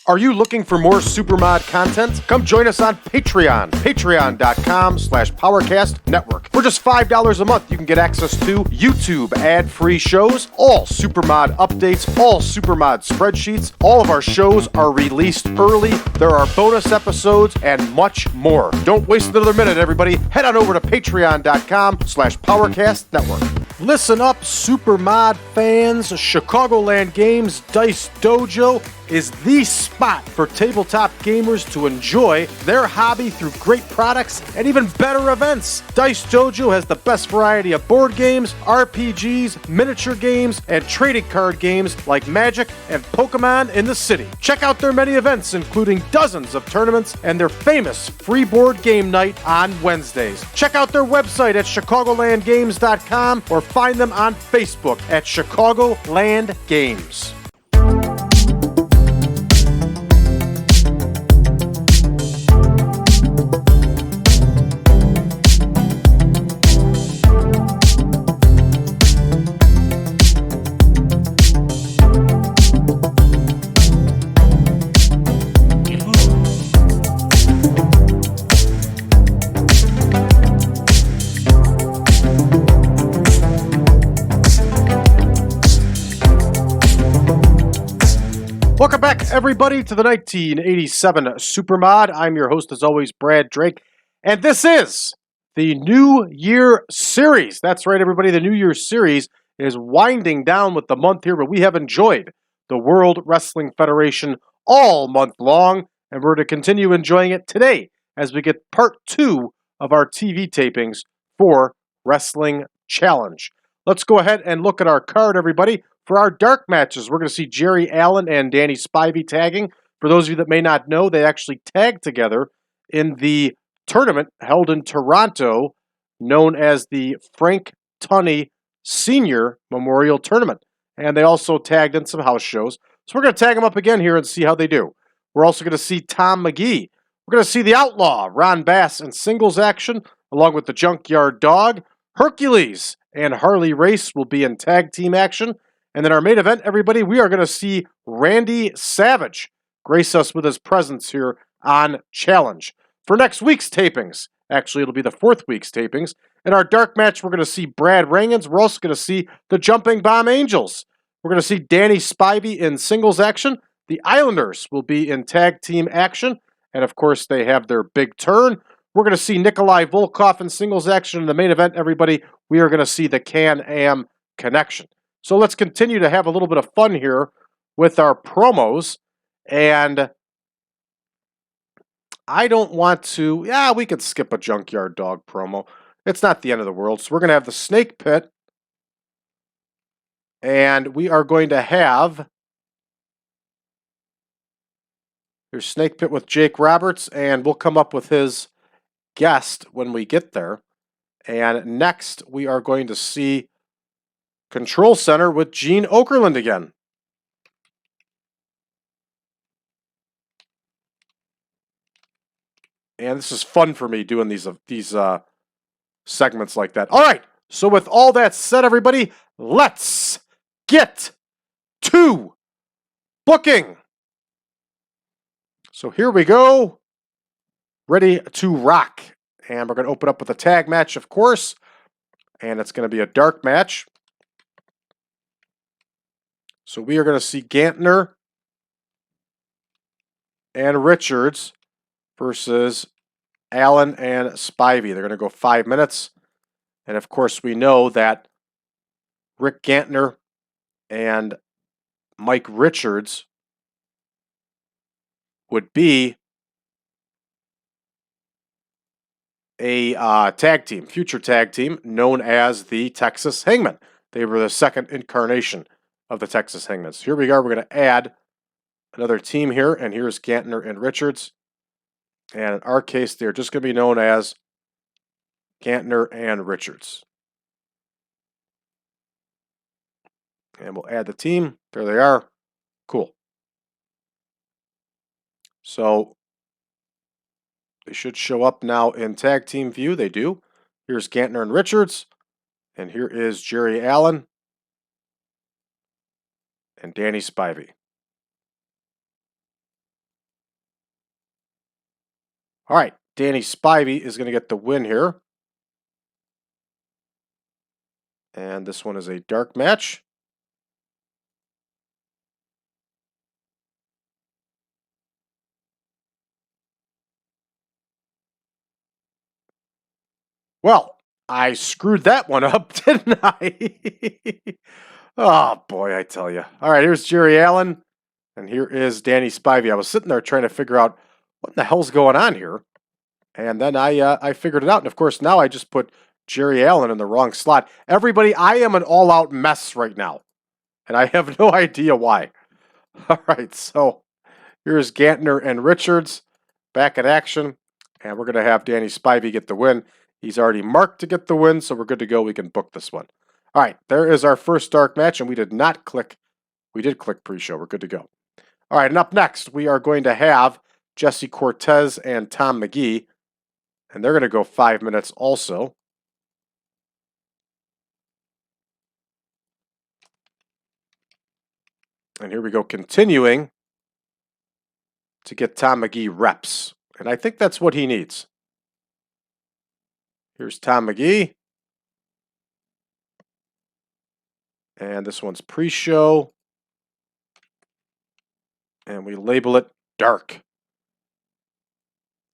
Are you looking for more Supermod content? Come join us on Patreon. Patreon.com/PowerCast Network. For just $5 a month, you can get access to YouTube ad-free shows, all Supermod updates, all Supermod spreadsheets. All of our shows are released early. There are bonus episodes and much more. Don't waste another minute, everybody. Head on over to Patreon.com/PowerCast Network. Listen up, Supermod fans. Chicagoland Games Dice Dojo is the spot for tabletop gamers to enjoy their hobby through great products and even better events. Dice Dojo has the best variety of board games, RPGs, miniature games, and trading card games like Magic and Pokemon in the city. Check out their many events, including dozens of tournaments and their famous free board game night on Wednesdays. Check out their website at chicagolandgames.com or find them on Facebook at Chicagoland Games. Welcome back, everybody, to the 1987 Supermod. I'm your host, as always, Brad Drake, and this is the New Year Series. That's right, everybody. The New Year Series is winding down with the month here, but we have enjoyed the World Wrestling Federation all month long, and we're to continue enjoying it today as we get part 2 of our TV tapings for Wrestling Challenge. Let's go ahead and look at our card, everybody. For our dark matches, we're going to see Jerry Allen and Danny Spivey tagging. For those of you that may not know, they actually tagged together in the tournament held in Toronto, known as the Frank Tunney Senior Memorial Tournament. And they also tagged in some house shows. So we're going to tag them up again here and see how they do. We're also going to see Tom McGhee. We're going to see the Outlaw, Ron Bass, in singles action, along with the Junkyard Dog. Hercules and Harley Race will be in tag team action. And then our main event, everybody, we are going to see Randy Savage grace us with his presence here on Challenge. For next week's tapings, actually it'll be the 4th week's tapings, in our dark match we're going to see Brad Rangens. We're also going to see the Jumping Bomb Angels. We're going to see Danny Spivey in singles action. The Islanders will be in tag team action. And of course they have their big turn. We're going to see Nikolai Volkoff in singles action. In the main event, everybody, we are going to see the Can-Am Connection. So let's continue to have a little bit of fun here with our promos. And I don't want to... Yeah, we could skip a Junkyard Dog promo. It's not the end of the world. So we're going to have the Snakepit. And we are going to have... There's Snakepit with Jake Roberts. And we'll come up with his guest when we get there. And next, we are going to see Control Center with Gene Okerlund again. And this is fun for me doing these segments like that. All right, so with all that said, everybody, let's get to booking. So here we go, ready to rock. And we're going to open up with a tag match, of course, and it's going to be a dark match. So we are going to see Gantner and Richards versus Allen and Spivey. They're going to go 5 minutes. And of course, we know that Rick Gantner and Mike Richards would be a tag team, future tag team, known as the Texas Hangmen. They were the second incarnation of the Texas Hangmen. So here we are. We're going to add another team here, and here's Gantner and Richards. And in our case, they're just going to be known as Gantner and Richards. And we'll add the team. There they are. Cool. So they should show up now in tag team view. They do. Here's Gantner and Richards. And here is Jerry Allen and Danny Spivey. All right, Danny Spivey is going to get the win here. And this one is a dark match. Well, I screwed that one up, didn't I? Oh, boy, I tell you. All right, here's Jerry Allen, and here is Danny Spivey. I was sitting there trying to figure out what the hell's going on here. And then I figured it out. And, of course, now I just put Jerry Allen in the wrong slot. Everybody, I am an all-out mess right now, and I have no idea why. All right, so here's Gantner and Richards back in action, and we're going to have Danny Spivey get the win. He's already marked to get the win, so we're good to go. We can book this one. All right, there is our first dark match, and we did click pre-show. We're good to go. All right, and up next, we are going to have Jesse Cortez and Tom McGhee, and they're going to go 5 minutes also. And here we go, continuing to get Tom McGhee reps. And I think that's what he needs. Here's Tom McGhee. And this one's pre-show. And we label it dark.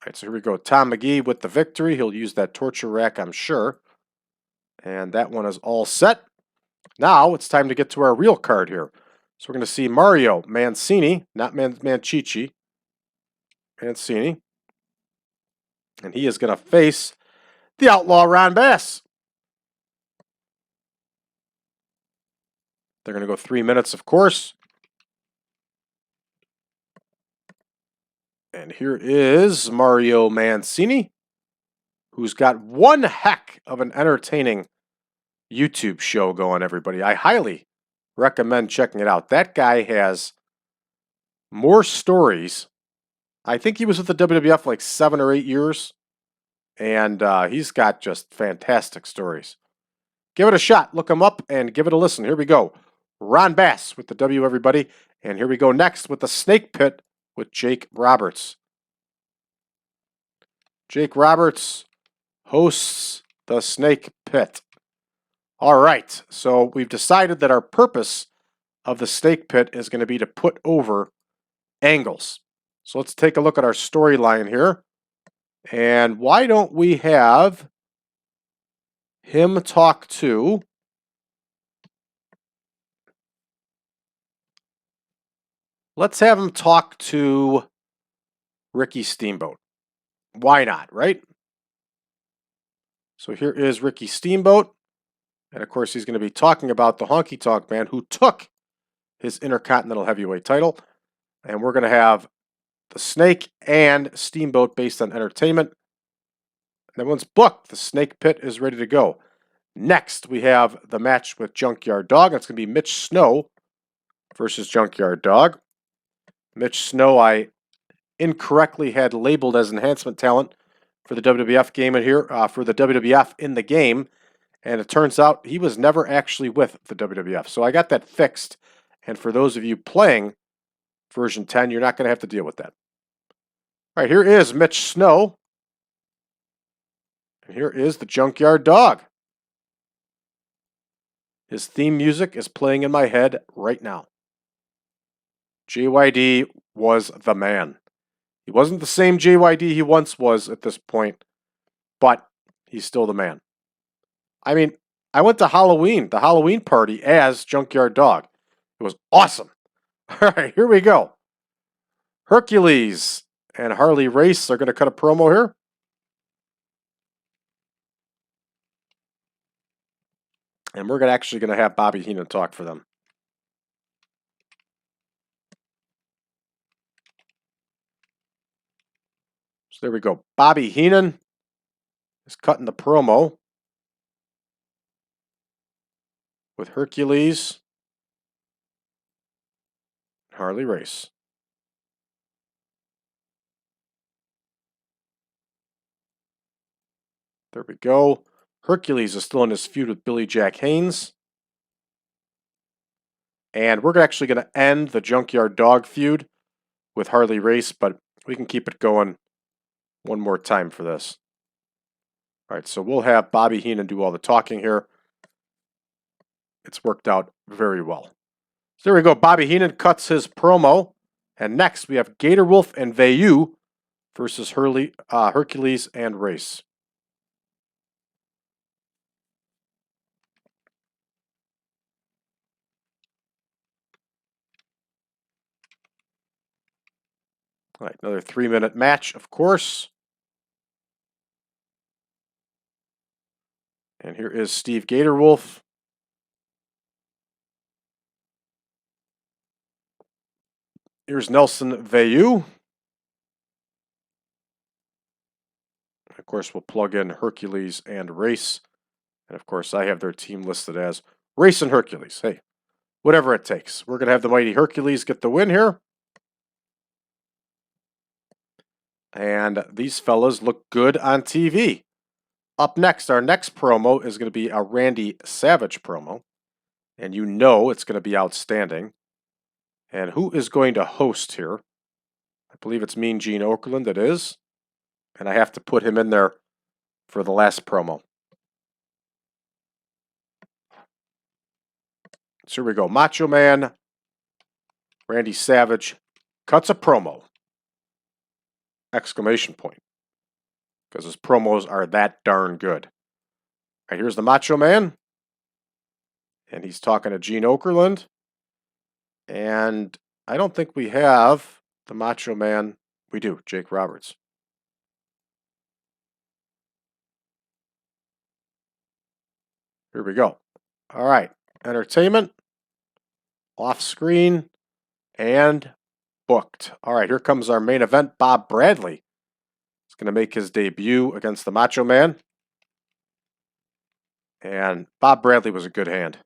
All right, so here we go. Tom McGhee with the victory. He'll use that torture rack, I'm sure. And that one is all set. Now it's time to get to our real card here. So we're going to see Mario Mancini, not Mancini. Mancini. And he is going to face the Outlaw Ron Bass. They're going to go 3 minutes, of course. And here is Mario Mancini, who's got one heck of an entertaining YouTube show going, everybody. I highly recommend checking it out. That guy has more stories. I think he was with the WWF like 7 or 8 years. And he's got just fantastic stories. Give it a shot. Look him up and give it a listen. Here we go. Ron Bass with the W, everybody. And here we go next with the Snakepit with Jake Roberts. Jake Roberts hosts the Snakepit. All right, so we've decided that our purpose of the Snakepit is going to be to put over angles. So let's take a look at our storyline here. And why don't we have him talk to let's have him talk to Ricky Steamboat. Why not, right? So here is Ricky Steamboat. And of course, he's going to be talking about the Honky Tonk Man who took his Intercontinental Heavyweight title. And we're going to have the Snake and Steamboat based on entertainment. And that one's booked. The Snakepit is ready to go. Next, we have the match with Junkyard Dog. That's going to be Mitch Snow versus Junkyard Dog. Mitch Snow, I incorrectly had labeled as enhancement talent for the WWF game in here, for the WWF in the game. And it turns out he was never actually with the WWF. So I got that fixed. And for those of you playing version 10, you're not going to have to deal with that. All right, here is Mitch Snow. And here is the Junkyard Dog. His theme music is playing in my head right now. JYD was the man. He wasn't the same JYD he once was at this point, but he's still the man. I mean, I went to the Halloween party as Junkyard Dog. It was awesome. All right, here we go. Hercules and Harley Race are going to cut a promo here. And we're actually going to have Bobby Heenan talk for them. So there we go. Bobby Heenan is cutting the promo with Hercules and Harley Race. There we go. Hercules is still in his feud with Billy Jack Haynes. And we're actually going to end the Junkyard Dog feud with Harley Race, but we can keep it going one more time for this. All right, so we'll have Bobby Heenan do all the talking here. It's worked out very well. So there we go. Bobby Heenan cuts his promo. And next we have Gatorwolf and Veilleux versus Hercules and Race. All right, another 3-minute match, of course. And here is Steve Gatorwolf. Here's Nelson Veilleux. Of course, we'll plug in Hercules and Race. And of course, I have their team listed as Race and Hercules. Hey, whatever it takes. We're going to have the mighty Hercules get the win here. And these fellas look good on TV. Up next, our next promo is going to be a Randy Savage promo. And you know it's going to be outstanding. And who is going to host here? I believe it's Mean Gene Okerlund, it is. And I have to put him in there for the last promo. So here we go. Macho Man, Randy Savage, cuts a promo. Exclamation point. Because his promos are that darn good. All right, here's the Macho Man. And he's talking to Gene Okerlund. And I don't think we have the Macho Man. We do, Jake Roberts. Here we go. All right. Entertainment. Off screen. And booked. All right, here comes our main event. Bob Bradley is going to make his debut against the Macho Man. And Bob Bradley was a good hand.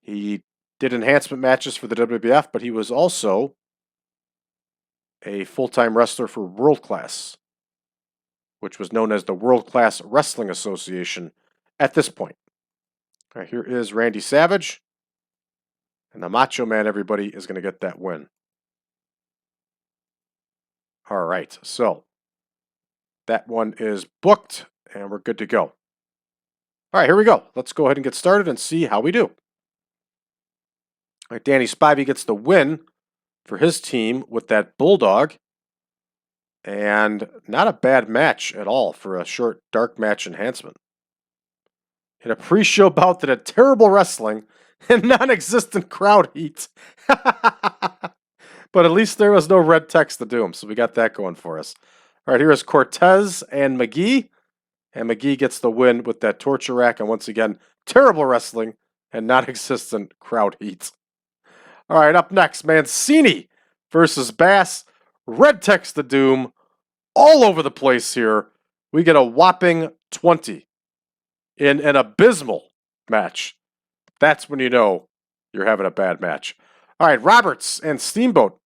He did enhancement matches for the WWF, but he was also a full-time wrestler for World Class, which was known as the World Class Wrestling Association at this point. All right, here is Randy Savage. And the Macho Man, everybody, is going to get that win. All right, so that one is booked, and we're good to go. All right, here we go. Let's go ahead and get started and see how we do. All right, Danny Spivey gets the win for his team with that Bulldog. And not a bad match at all for a short dark match enhancement. In a pre-show bout that had terrible wrestling and non-existent crowd heat. But at least there was no red text to do them, so we got that going for us. All right, here is Cortez and McGhee. And McGhee gets the win with that torture rack. And once again, terrible wrestling and non-existent crowd heat. All right, up next, Mancini versus Bass. Red text to doom all over the place here. We get a whopping 20 in an abysmal match. That's when you know you're having a bad match. All right, Roberts and Steamboat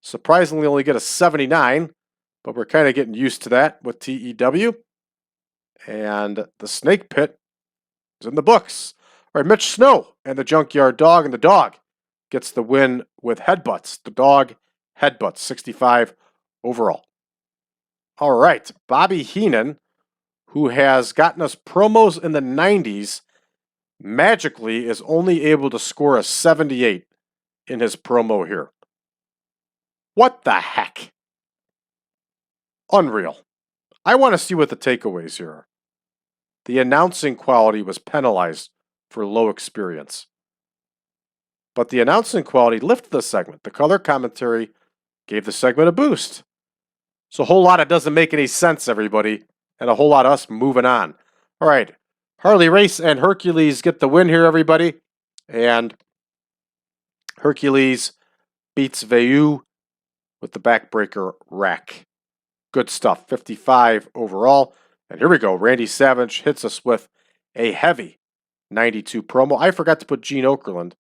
surprisingly only get a 79, but we're kind of getting used to that with TEW. And the Snakepit is in the books. All right, Mitch Snow and the Junkyard Dog, and the dog gets the win with headbutts. The dog headbutts, 65 overall. All right, Bobby Heenan, who has gotten us promos in the 90s, magically is only able to score a 78 in his promo here. What the heck? Unreal. I want to see what the takeaways here are. The announcing quality was penalized for low experience. But the announcing quality lifted the segment. The color commentary gave the segment a boost. So a whole lot of doesn't make any sense, everybody. And a whole lot of us moving on. All right. Harley Race and Hercules get the win here, everybody. And Hercules beats Veilleux with the backbreaker rack. Good stuff. 55 overall. And here we go. Randy Savage hits us with a heavy 92 promo. I forgot to put Gene Okerlund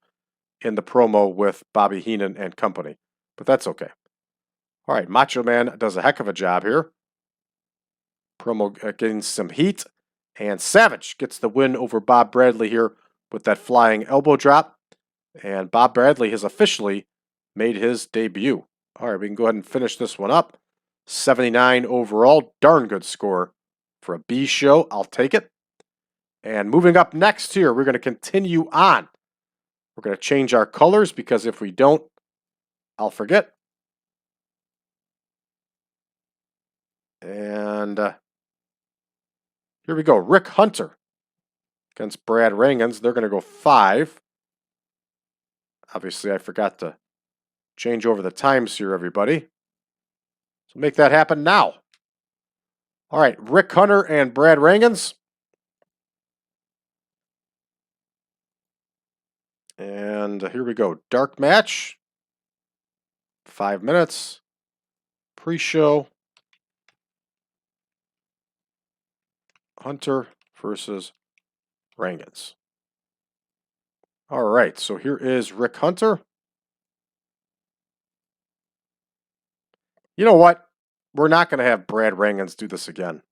in the promo with Bobby Heenan and company. But that's okay. All right. Macho Man does a heck of a job here. Promo getting some heat. And Savage gets the win over Bob Bradley here with that flying elbow drop. And Bob Bradley has officially made his debut. All right, we can go ahead and finish this one up. 79 overall. Darn good score for a B show. I'll take it. And moving up next here, we're going to continue on. We're going to change our colors because if we don't, I'll forget. And here we go. Rick Hunter against Brad Rangens. They're going to go 5. Obviously, I forgot to change over the times here, everybody. So make that happen now. All right, Rick Hunter and Brad Rangens. And here we go. Dark match. 5 minutes. Pre-show. Hunter versus Rangens. All right, so here is Rick Hunter. You know what? We're not going to have Brad Rangens do this again.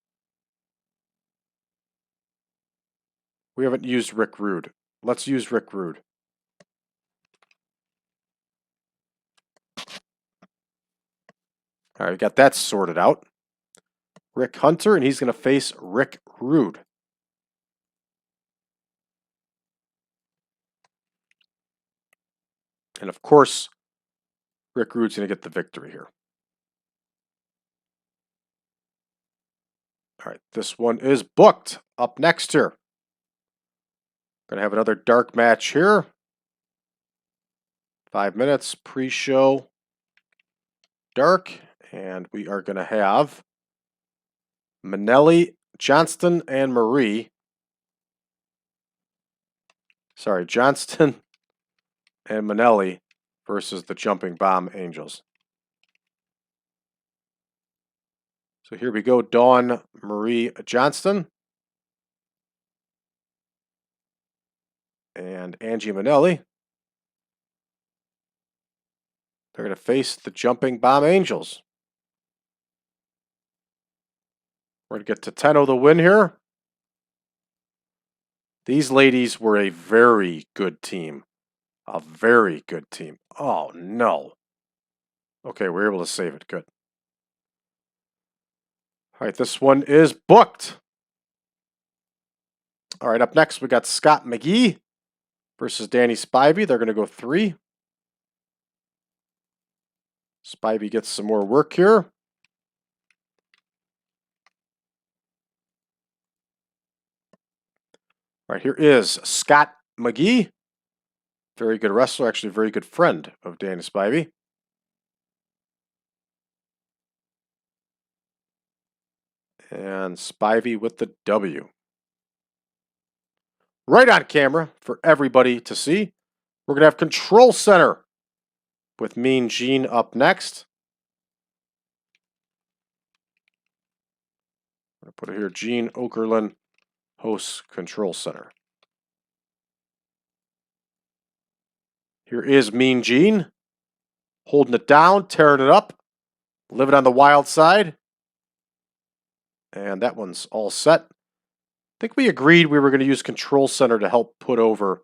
We haven't used Rick Rude. Let's use Rick Rude. All right, we got that sorted out. Rick Hunter, and he's going to face Rick Rude. And of course, Rick Rude's going to get the victory here. All right, this one is booked. Up next here. Going to have another dark match here. 5 minutes, pre-show, dark. And we are going to have Minelli, Johnston, and Marie. Sorry, Johnston and Minelli versus the Jumping Bomb Angels. So here we go, Dawn Marie Johnston and Angie Minelli. They're going to face the Jumping Bomb Angels. We're going to get to Tenno the win here. These ladies were a very good team. A very good team. Oh, no. Okay, we're able to save it. Good. All right, this one is booked. All right, up next, we got Scott McGhee versus Danny Spivey. They're going to go 3. Spivey gets some more work here. All right, here is Scott McGhee. Very good wrestler, actually a very good friend of Danny Spivey. And Spivey with the W. Right on camera for everybody to see. We're going to have Control Center with Mean Gene up next. I'm going to put it here, Gene Okerlund hosts Control Center. Here is Mean Gene, holding it down, tearing it up, living on the wild side. And that one's all set. I think we agreed we were going to use Control Center to help put over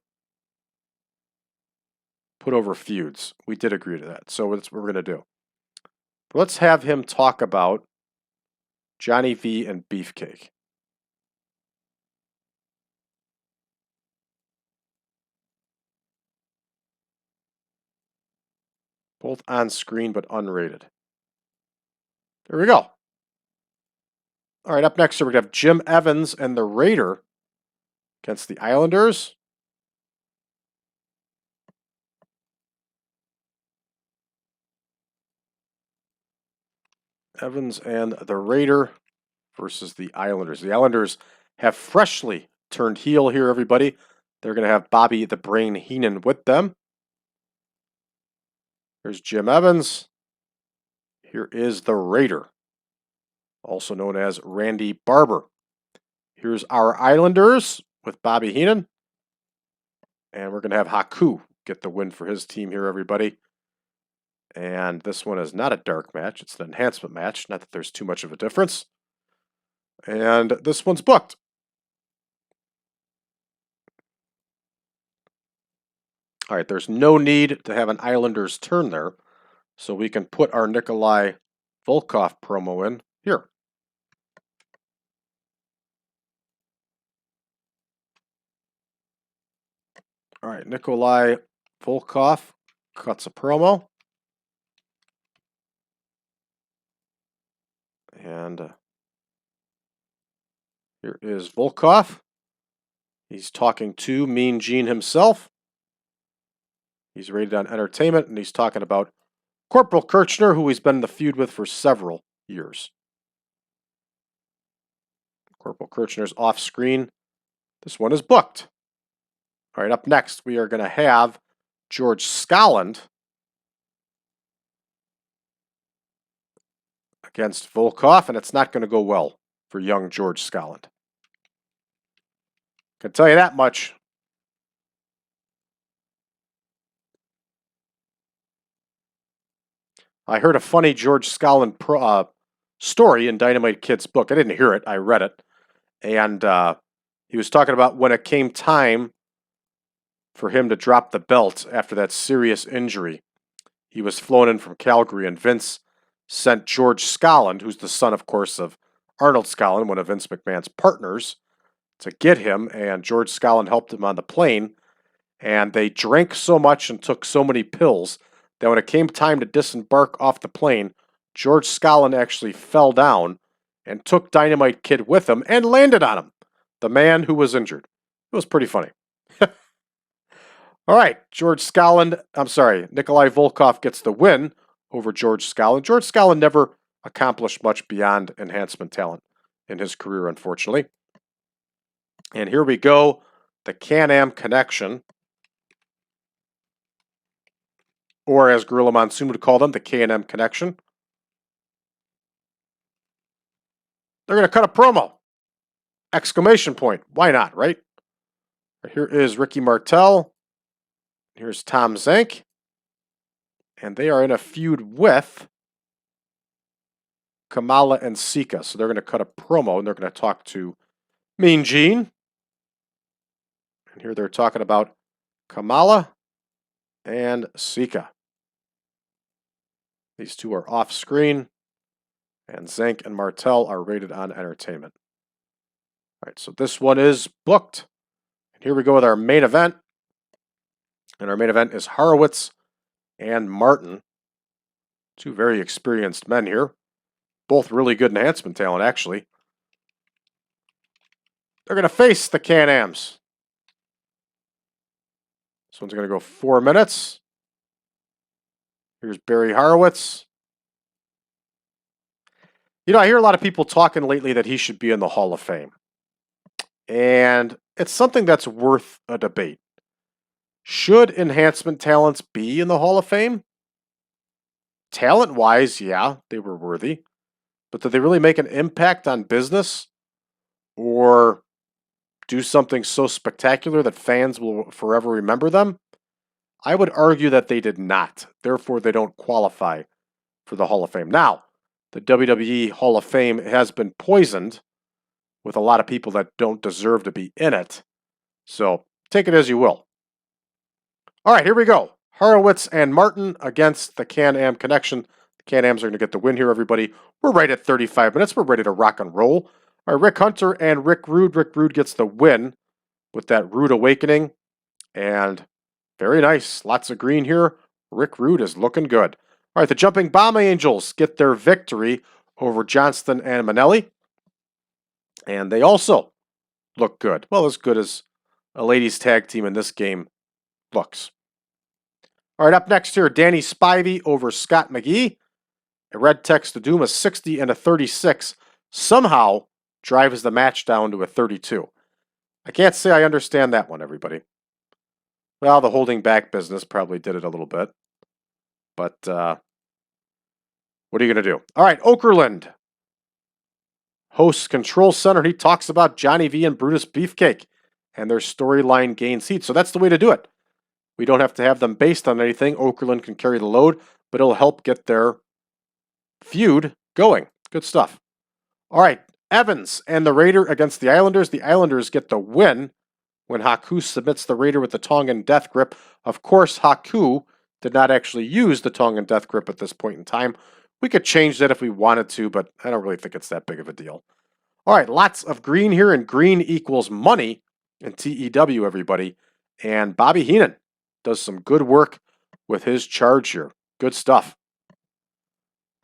feuds. We did agree to that, so that's what we're going to do. But let's have him talk about Johnny V and Beefcake. Both on screen, but unrated. There we go. All right, up next, we're going to have Jim Evans and the Raider against the Islanders. Evans and the Raider versus the Islanders. The Islanders have freshly turned heel here, everybody. They're going to have Bobby the Brain Heenan with them. Here's Jim Evans. Here is the Raider, also known as Randy Barber. Here's our Islanders with Bobby Heenan. And we're going to have Haku get the win for his team here, everybody. And this one is not a dark match. It's an enhancement match. Not that there's too much of a difference. And this one's booked. All right, there's no need to have an Islanders turn there. So we can put our Nikolai Volkoff promo in here. All right, Nikolai Volkoff cuts a promo. And here is Volkoff. He's talking to Mean Gene himself. He's rated on entertainment, and he's talking about Corporal Kirchner, who he's been in the feud with for several years. Corporal Kirchner's off screen. This one is booked. All right, up next, we are going to have George Skaaland against Volkoff, and it's not going to go well for young George Skaaland. Can tell you that much. I heard a funny George Skaaland story in Dynamite Kid's book. I didn't hear it. I read it. And he was talking about when it came time for him to drop the belt after that serious injury. He was flown in from Calgary, and Vince sent George Skaaland, who's the son, of course, of Arnold Skaaland, one of Vince McMahon's partners, to get him. And George Skaaland helped him on the plane. And they drank so much and took so many pills that when it came time to disembark off the plane, George Skaaland actually fell down and took Dynamite Kid with him and landed on him, the man who was injured. It was pretty funny. All right, Nikolai Volkoff gets the win over George Skaaland. George Skaaland never accomplished much beyond enhancement talent in his career, unfortunately. And here we go, the Can-Am Connection. Or as Gorilla Monsoon would call them, the K&M Connection. They're going to cut a promo. Exclamation point. Why not, right? Here is Ricky Martel. Here's Tom Zank. And they are in a feud with Kamala and Sika. So they're going to cut a promo, and they're going to talk to Mean Gene. And here they're talking about Kamala and Sika. These two are off screen, and Zank and Martel are rated on entertainment. All right, so this one is booked. And here we go with our main event. And our main event is Horowitz and Martin. Two very experienced men here. Both really good enhancement talent, actually. They're going to face the Can-Ams. This one's going to go 4 minutes. Here's Barry Horowitz. You know, I hear a lot of people talking lately that he should be in the Hall of Fame. And it's something that's worth a debate. Should enhancement talents be in the Hall of Fame? Talent-wise, yeah, they were worthy. But did they really make an impact on business? Or do something so spectacular that fans will forever remember them? I would argue that they did not. Therefore, they don't qualify for the Hall of Fame. Now, the WWE Hall of Fame has been poisoned with a lot of people that don't deserve to be in it. So, take it as you will. All right, here we go. Horowitz and Martin against the Can-Am Connection. The Can-Ams are going to get the win here, everybody. We're right at 35 minutes. We're ready to rock and roll. All right, Rick Hunter and Rick Rude. Rick Rude gets the win with that Rude Awakening. And very nice. Lots of green here. Rick Rude is looking good. All right, the Jumping Bomb Angels get their victory over Johnston and Minelli. And they also look good. Well, as good as a ladies' tag team in this game looks. All right, up next here, Danny Spivey over Scott McGhee. A red text to Doom, a 60 and a 36. Somehow drives the match down to a 32. I can't say I understand that one, everybody. Well, the holding back business probably did it a little bit. But what are you going to do? All right, Okerlund hosts Control Center. He talks about Johnny V and Brutus Beefcake and their storyline gains heat. So that's the way to do it. We don't have to have them based on anything. Okerlund can carry the load, but it'll help get their feud going. Good stuff. All right, Evans and the Raider against the Islanders. The Islanders get the win when Haku submits the Raider with the Tongan Death Grip. Of course, Haku did not actually use the Tongan Death Grip at this point in time. We could change that if we wanted to, but I don't really think it's that big of a deal. All right, lots of green here, and green equals money in TEW, everybody. And Bobby Heenan does some good work with his charge here. Good stuff.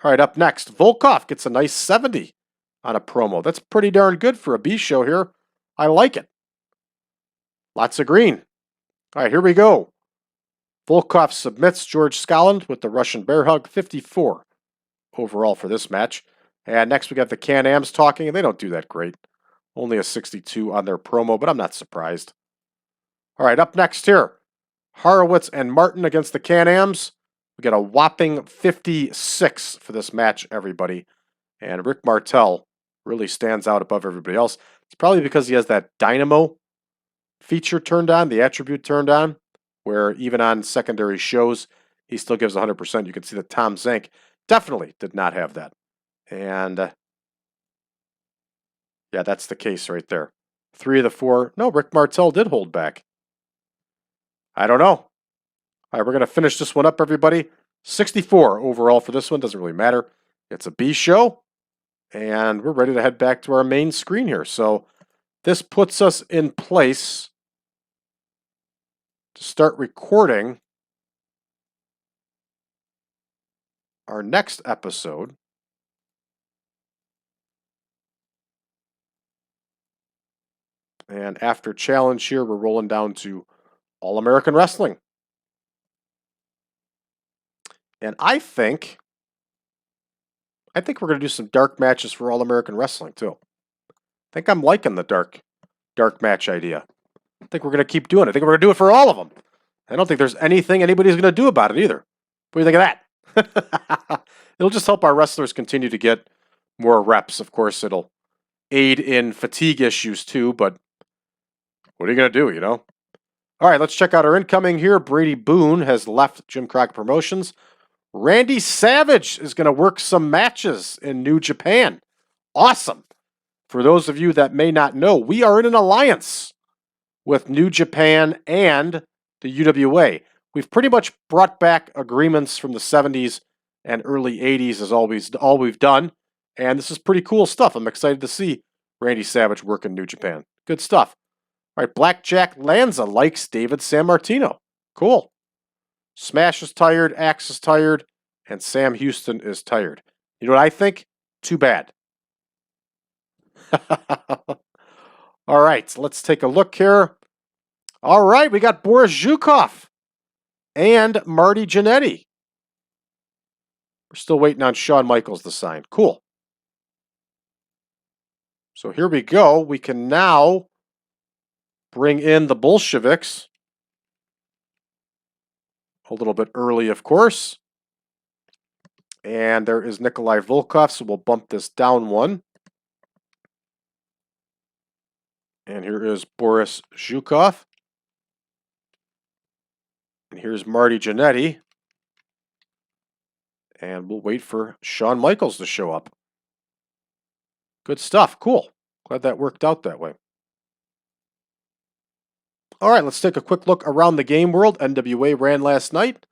All right, up next, Volkoff gets a nice 70 on a promo. That's pretty darn good for a B show here. I like it. Lots of green. All right, here we go. Volkoff submits George Skaaland with the Russian bear hug, 54 overall for this match. And next we got the Can-Ams talking, and they don't do that great. Only a 62 on their promo, but I'm not surprised. All right, up next here, Horowitz and Martin against the Can-Ams. We got a whopping 56 for this match, everybody. And Rick Martel really stands out above everybody else. It's probably because he has that dynamo feature turned on, the attribute turned on, where even on secondary shows, he still gives 100%. You can see that Tom Zank definitely did not have that. And yeah, that's the case right there. 3 of the 4. No, Rick Martel did hold back. I don't know. All right, we're going to finish this one up, everybody. 64 overall for this one. Doesn't really matter. It's a B show. And we're ready to head back to our main screen here. So this puts us in place to start recording our next episode. And after challenge here, we're rolling down to All-American Wrestling. And I think we're going to do some dark matches for All-American Wrestling, too. I think I'm liking the dark match idea. I think we're going to keep doing it. I think we're going to do it for all of them. I don't think there's anything anybody's going to do about it either. What do you think of that? It'll just help our wrestlers continue to get more reps. Of course, it'll aid in fatigue issues, too, but what are you going to do, you know? All right, let's check out our incoming here. Brady Boone has left Jim Crockett Promotions. Randy Savage is going to work some matches in New Japan. Awesome. For those of you that may not know, we are in an alliance with New Japan and the UWA. We've pretty much brought back agreements from the 70s and early 80s as always, all we've done. And this is pretty cool stuff. I'm excited to see Randy Savage work in New Japan. Good stuff. All right, Blackjack Lanza likes David Sammartino. Cool. Smash is tired, Axe is tired, and Sam Houston is tired. You know what I think? Too bad. All right, let's take a look here. All right, we got Boris Zhukov and Marty Genadi. We're still waiting on Shawn Michaels to sign. Cool. So here we go. We can now bring in the Bolsheviks. A little bit early, of course. And there is Nikolai Volkoff, so we'll bump this down one. And here is Boris Zhukov. And here's Marty Genadi. And we'll wait for Shawn Michaels to show up. Good stuff. Cool. Glad that worked out that way. All right, let's take a quick look around the game world. NWA ran last night.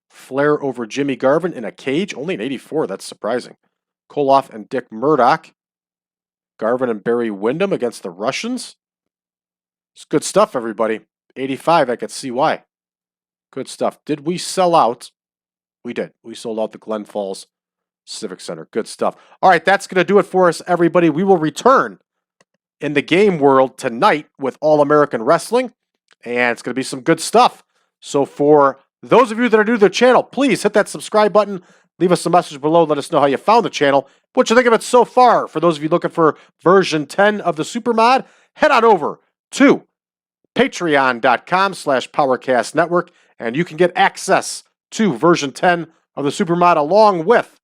Flair over Jimmy Garvin in a cage. Only an 84. That's surprising. Koloff and Dick Murdoch. Garvin and Barry Windham against the Russians. It's good stuff, everybody. 85, I could see why. Good stuff. Did we sell out? We did. We sold out the Glen Falls Civic Center. Good stuff. All right, that's going to do it for us, everybody. We will return in the game world tonight with All-American Wrestling, and it's going to be some good stuff. So for those of you that are new to the channel, please hit that subscribe button. Leave us a message below. Let us know how you found the channel. What you think of it so far. For those of you looking for version 10 of the Supermod, head on over to patreon.com/PowerCast Network, and you can get access to version 10 of the Supermod along with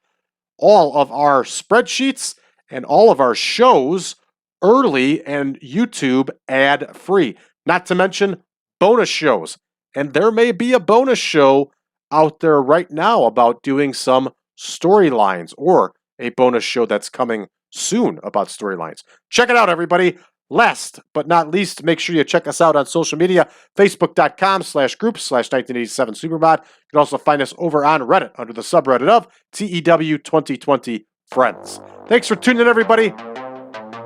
all of our spreadsheets and all of our shows early and YouTube ad-free. Not to mention bonus shows. And there may be a bonus show out there right now about doing some storylines, or a bonus show that's coming soon about storylines. Check it out, everybody. Last but not least, make sure you check us out on social media, facebook.com/groups/1987 Supermod. You can also find us over on Reddit under the subreddit of TEW 2020 Friends. Thanks for tuning in, everybody.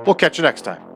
We'll catch you next time.